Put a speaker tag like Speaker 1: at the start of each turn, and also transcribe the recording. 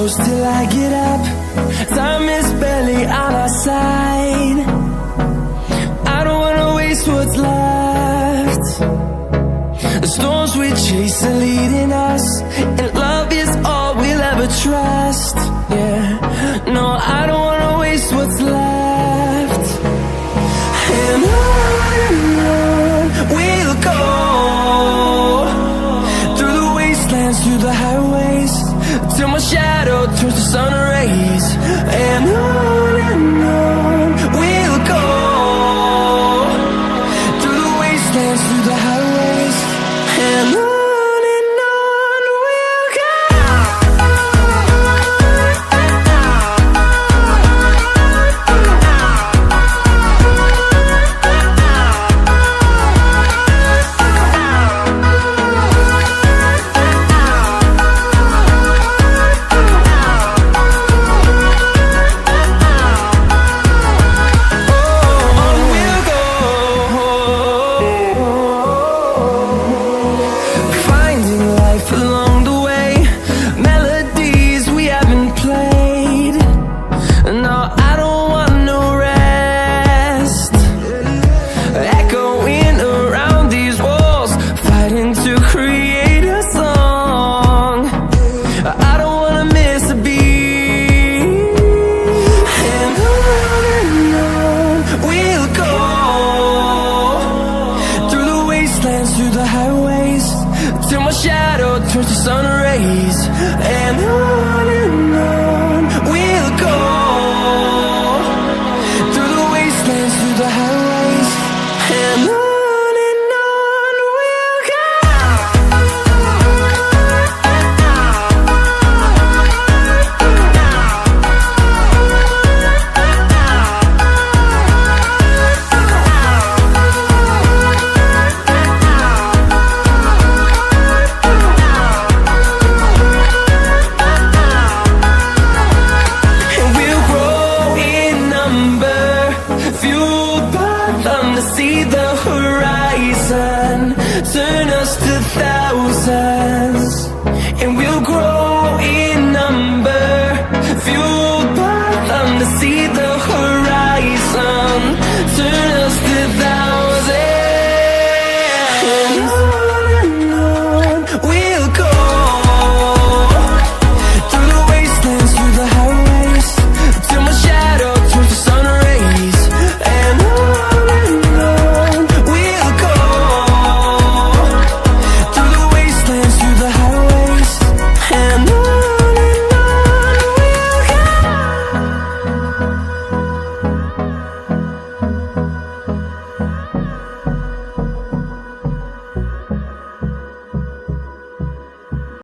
Speaker 1: close till I get up. Time is barely on our side. I don't wanna waste what's left. The storms we chase are leading us, and love is all we'll ever trust. Yeah, no, I don't wanna waste what's left. And on we'll go, through the wastelands, through the highways, till my shadow turns to sun rays. And on we'll go, through the wastelands, through the highways, and on we'll go. Through the highways, till my shadow turns to sun rays. And on